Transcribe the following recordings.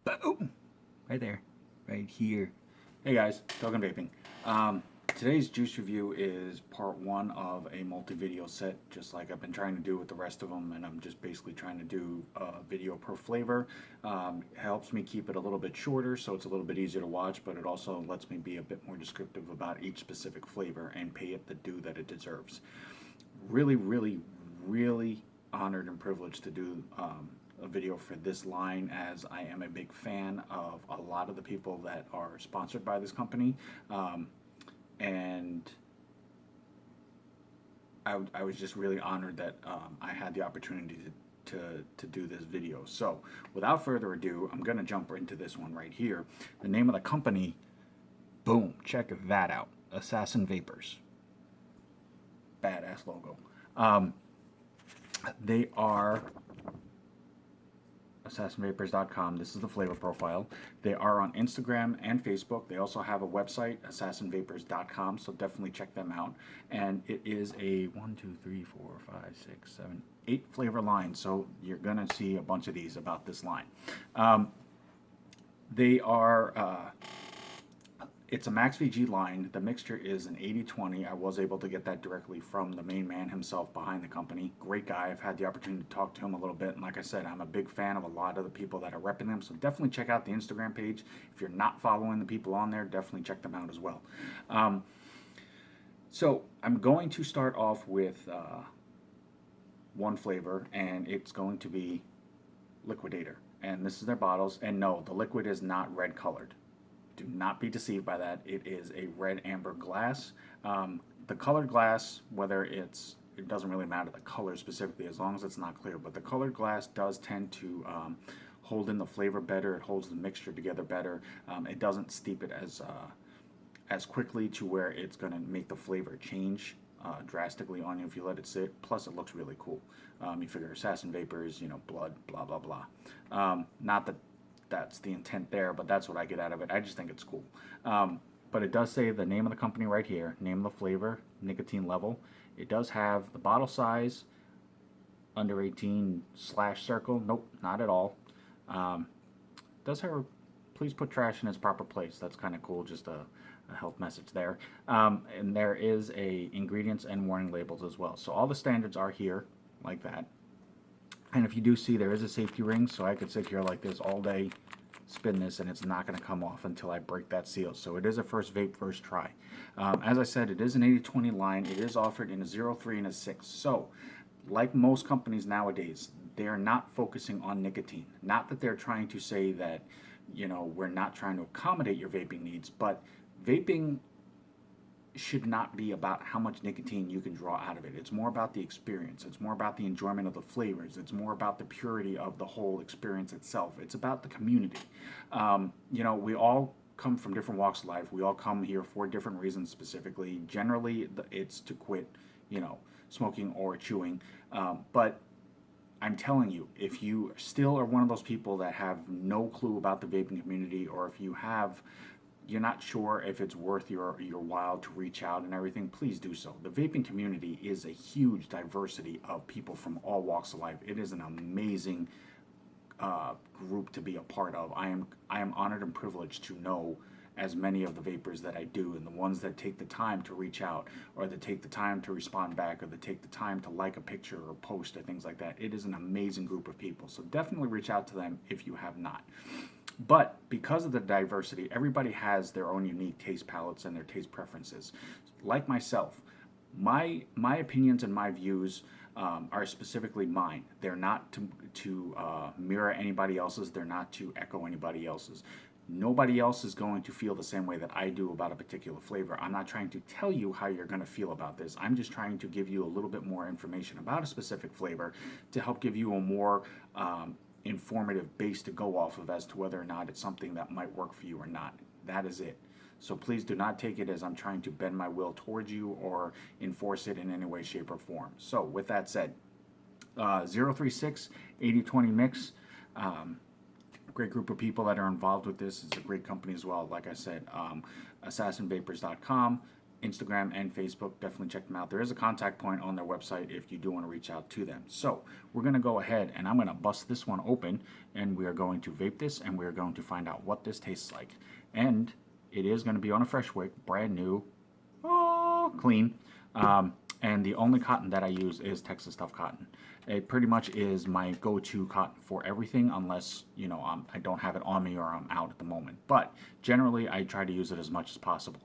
Boom! Right there. Right here. Hey guys, Talking Vaping. Today's juice review is part one of a multi-video set, just like I've been trying to do with the rest of them, and I'm just basically trying to do a video per flavor. It helps me keep it a little bit shorter, so it's a little bit easier to watch, but it also lets me be a bit more descriptive about each specific flavor and pay it the due that it deserves. Really, really, really honored and privileged to do a video for this line, as I am a big fan of a lot of the people that are sponsored by this company. And I was just really honored that I had the opportunity to do this video. So without further ado, I'm going to jump into this one right here. The name of the company, boom, check that out. Assassin Vapors. Badass logo. They are assassinvapors.com. This is the flavor profile. They are on Instagram and Facebook. They also have a website, assassinvapors.com, so definitely check them out. And it is a 8 flavor line, so you're going to see a bunch of these about this line. They are it's a Max VG line. The mixture is an 80-20. I was able to get that directly from the main man himself behind the company. Great guy. I've had the opportunity to talk to him a little bit. And like I said, I'm a big fan of a lot of the people that are repping them. So definitely check out the Instagram page. If you're not following the people on there, definitely check them out as well. So I'm going to start off with one flavor, and it's going to be Liquidator. And this is their bottles. And no, the liquid is not red colored. Do not be deceived by that. It is a red amber glass. The colored glass, it doesn't really matter the color specifically as long as it's not clear, but the colored glass does tend to hold in the flavor better. It holds the mixture together better. It doesn't steep it as quickly to where it's going to make the flavor change drastically on you if you let it sit. Plus, it looks really cool. You figure Assassin Vapors, blood, blah, blah, blah. Not that that's the intent there, but that's what I get out of it. I just think it's cool. But it does say the name of the company right here, name of the flavor, nicotine level. It does have the bottle size, under 18 /circle. Nope, not at all. Does have, please put trash in its proper place. That's kind of cool, just a health message there. And there is a ingredients and warning labels as well. So all the standards are here, like that. And if you do see, there is a safety ring, so I could sit here like this all day, spin this, and it's not going to come off until I break that seal. So it is a first vape, first try. As I said, it is an 80-20 line. It is offered in a 0.3 and a 6. So, like most companies nowadays, they're not focusing on nicotine. Not that they're trying to say that, we're not trying to accommodate your vaping needs, but vaping should not be about how much nicotine you can draw out of it. It's more about the experience. It's more about the enjoyment of the flavors. It's more about the purity of the whole experience itself. It's about the community. We all come from different walks of life. We all come here for different reasons specifically. Generally, it's to quit, smoking or chewing. But I'm telling you, if you still are one of those people that have no clue about the vaping community, or if you're not sure if it's worth your while to reach out and everything, please do so. The vaping community is a huge diversity of people from all walks of life. It is an amazing group to be a part of. I am honored and privileged to know as many of the vapors that I do, and the ones that take the time to reach out, or that take the time to respond back, or that take the time to like a picture or post or things like that. It is an amazing group of people. So definitely reach out to them if you have not. But because of the diversity, everybody has their own unique taste palettes and their taste preferences. Like myself, my opinions and my views are specifically mine. They're not to mirror anybody else's. They're not to echo anybody else's. Nobody else is going to feel the same way that I do about a particular flavor. I'm not trying to tell you how you're going to feel about this. I'm just trying to give you a little bit more information about a specific flavor to help give you a more informative base to go off of as to whether or not it's something that might work for you or not. That is it. So please do not take it as I'm trying to bend my will towards you or enforce it in any way, shape, or form. So with that said, 036 80-20 mix. Great group of people that are involved with this. It's a great company as well. Like I said, assassinvapors.com. Instagram and Facebook. Definitely check them out. There is a contact point on their website if you do want to reach out to them. So we're going to go ahead and I'm going to bust this one open, and we are going to vape this, and we're going to find out what this tastes like. And it is going to be on a fresh wick, brand new, clean. And the only cotton that I use is Texas Tough Cotton. It pretty much is my go-to cotton for everything, unless, you know, I don't have it on me or I'm out at the moment. But generally, I try to use it as much as possible.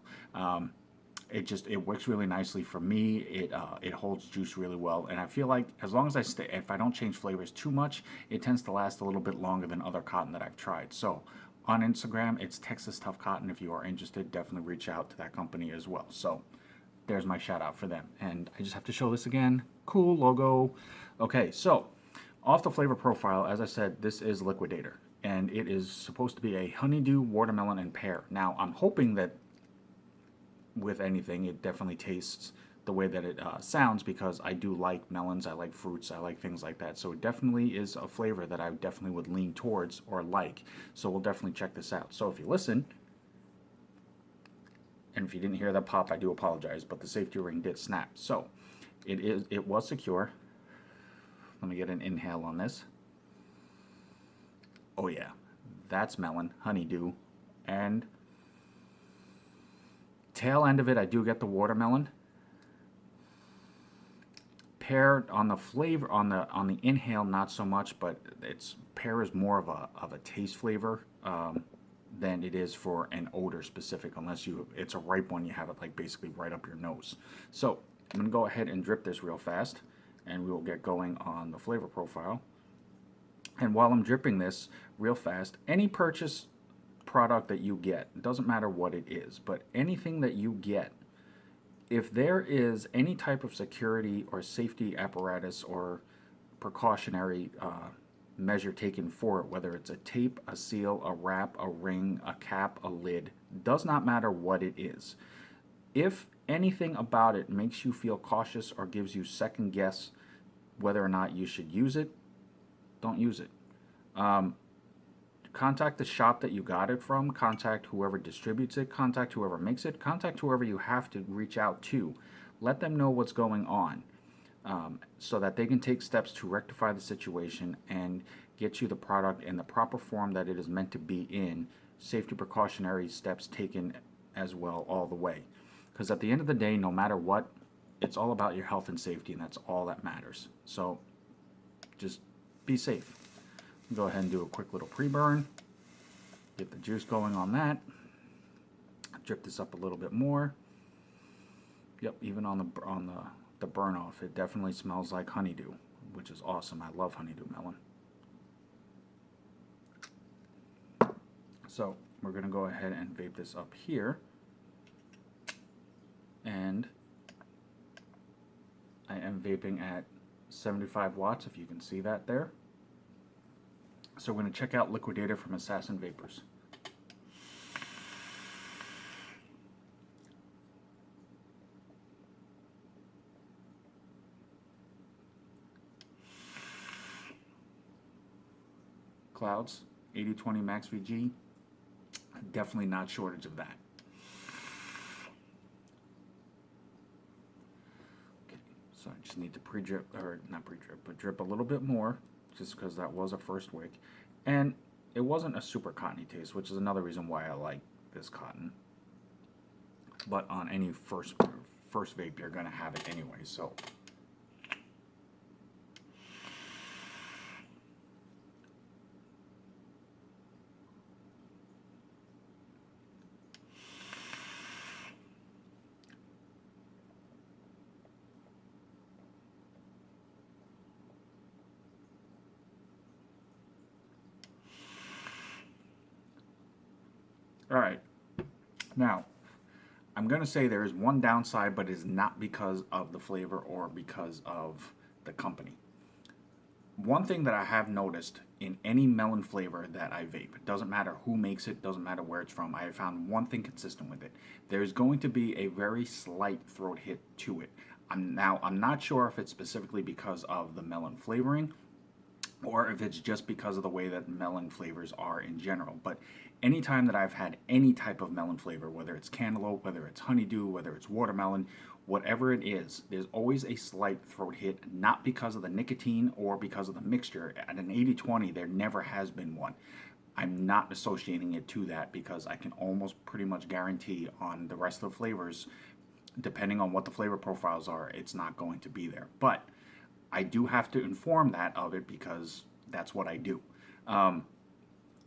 It works really nicely for me. It holds juice really well, and I feel like as long as if I don't change flavors too much, it tends to last a little bit longer than other cotton that I've tried. So on Instagram, it's Texas Tough Cotton. If you are interested, definitely reach out to that company as well. So there's my shout out for them. And I just have to show this again. Cool logo. Okay, so off the flavor profile, as I said, this is Liquidator, and it is supposed to be a honeydew, watermelon, and pear. Now, I'm hoping that with anything, it definitely tastes the way that it sounds, because I do like melons, I like fruits, I like things like that. So it definitely is a flavor that I definitely would lean towards or like. So we'll definitely check this out. So if you listen, and if you didn't hear that pop, I do apologize, but the safety ring did snap. So it was secure. Let me get an inhale on this. Oh yeah, that's melon, honeydew, and tail end of it, I do get the watermelon. Pear on the flavor, on the inhale, not so much, but pear is more of a taste flavor than it is for an odor specific, unless it's a ripe one, you have it like basically right up your nose. So I'm gonna go ahead and drip this real fast, and we will get going on the flavor profile. And while I'm dripping this real fast, any purchase product that you get, it doesn't matter what it is, but anything that you get, if there is any type of security or safety apparatus or precautionary measure taken for it, whether it's a tape, a seal, a wrap, a ring, a cap, a lid, does not matter what it is. If anything about it makes you feel cautious or gives you second guess whether or not you should use it, don't use it. Contact the shop that you got it from, contact whoever distributes it, contact whoever makes it, contact whoever you have to reach out to. Let them know what's going on, so that they can take steps to rectify the situation and get you the product in the proper form that it is meant to be in. Safety precautionary steps taken as well all the way. Because at the end of the day, no matter what, it's all about your health and safety, and that's all that matters. So just be safe. Go ahead and do a quick little pre-burn. Get the juice going on that. Drip this up a little bit more. Yep, even on the burn off, it definitely smells like honeydew, which is awesome. I love honeydew melon. So we're gonna go ahead and vape this up here. And I am vaping at 75 watts, if you can see that there. So we're going to check out Liquidator from Assassin Vapors. Clouds, 8020 Max VG, definitely not shortage of that. Okay, so I just need to pre-drip, or not pre-drip, but drip a little bit more, just because that was a first wick. And it wasn't a super cottony taste, which is another reason why I like this cotton. But on any first vape, you're going to have it anyway, so. All right, now I'm going to say there is one downside, but it's not because of the flavor or because of the company. One thing that I have noticed in any melon flavor that I vape, it doesn't matter who makes it, doesn't matter where it's from, I have found one thing consistent with it. There's going to be a very slight throat hit to it. I'm not sure if it's specifically because of the melon flavoring, or if it's just because of the way that melon flavors are in general. But anytime that I've had any type of melon flavor, whether it's cantaloupe, whether it's honeydew, whether it's watermelon, whatever it is, there's always a slight throat hit, not because of the nicotine or because of the mixture. At an 80-20, there never has been one. I'm not associating it to that because I can almost pretty much guarantee on the rest of the flavors, depending on what the flavor profiles are, it's not going to be there. But I do have to inform that of it because that's what I do.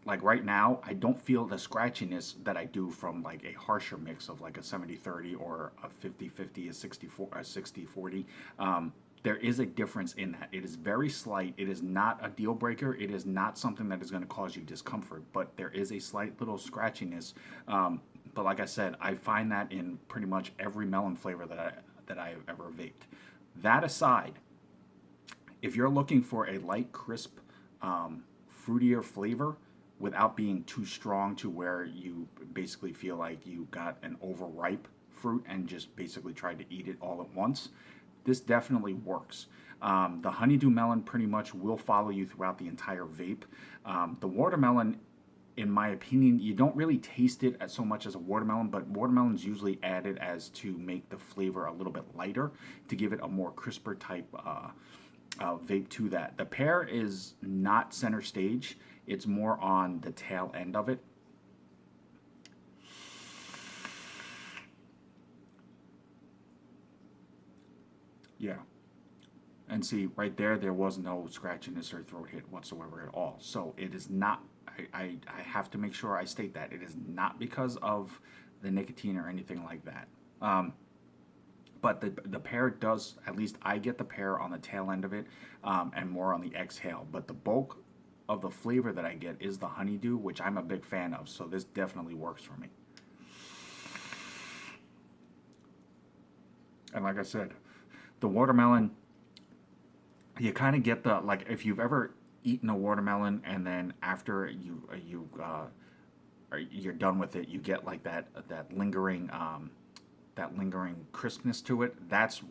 Like right now, I don't feel the scratchiness that I do from like a harsher mix of like a 70-30 or a 50-50, a 60-40. There is a difference in that. It is very slight. It is not a deal breaker. It is not something that is going to cause you discomfort, but there is a slight little scratchiness. But like I said, I find that in pretty much every melon flavor that I have ever vaped. That aside, if you're looking for a light, crisp, fruitier flavor without being too strong to where you basically feel like you got an overripe fruit and just basically tried to eat it all at once, this definitely works. The honeydew melon pretty much will follow you throughout the entire vape. The watermelon, in my opinion, you don't really taste it as so much as a watermelon, but watermelon's usually added as to make the flavor a little bit lighter to give it a more crisper type vape to that. The pear is not center stage. It's more on the tail end of it. Yeah. And see, right there was no scratchiness or throat hit whatsoever at all. So it is not, I have to make sure I state that. It is not because of the nicotine or anything like that. But the pear does, at least I get the pear on the tail end of it, and more on the exhale. But the bulk of the flavor that I get is the honeydew, which I'm a big fan of. So this definitely works for me. And like I said, the watermelon, you kind of get the, like, if you've ever eaten a watermelon and then after you're done with it, you get like that lingering crispness to it. That's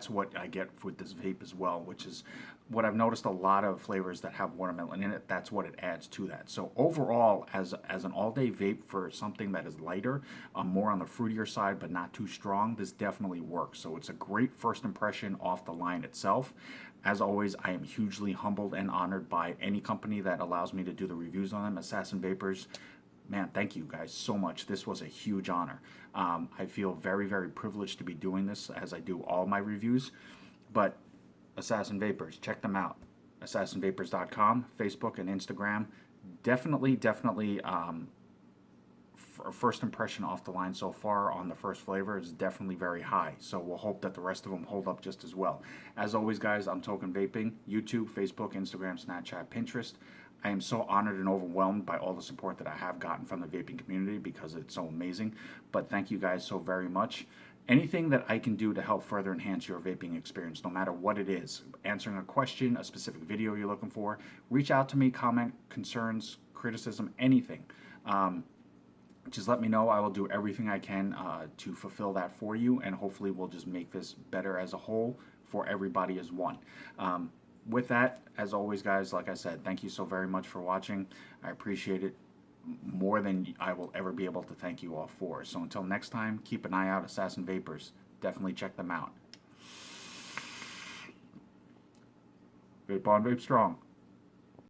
what I get with this vape as well, which is what I've noticed a lot of flavors that have watermelon in it. That's what it adds to that. So overall, as an all-day vape for something that is lighter, more on the fruitier side but not too strong, this definitely works. So it's a great first impression off the line itself. As always, I am hugely humbled and honored by any company that allows me to do the reviews on them. Assassin Vapors, man, thank you guys so much. This was a huge honor. I feel very, very privileged to be doing this as I do all my reviews. But Assassin Vapors, check them out. AssassinVapors.com, Facebook and Instagram. Definitely, first impression off the line so far on the first flavor is definitely very high. So we'll hope that the rest of them hold up just as well. As always, guys, I'm Token Vaping. YouTube, Facebook, Instagram, Snapchat, Pinterest. I am so honored and overwhelmed by all the support that I have gotten from the vaping community because it's so amazing. But thank you guys so very much. Anything that I can do to help further enhance your vaping experience, no matter what it is, answering a question, a specific video you're looking for, reach out to me, comment, concerns, criticism, anything. Just let me know. I will do everything I can to fulfill that for you, and hopefully we'll just make this better as a whole for everybody as one. With that, as always, guys, like I said, thank you so very much for watching. I appreciate it more than I will ever be able to thank you all for. So until next time, keep an eye out, Assassin Vapors. Definitely check them out. Vape on, vape strong.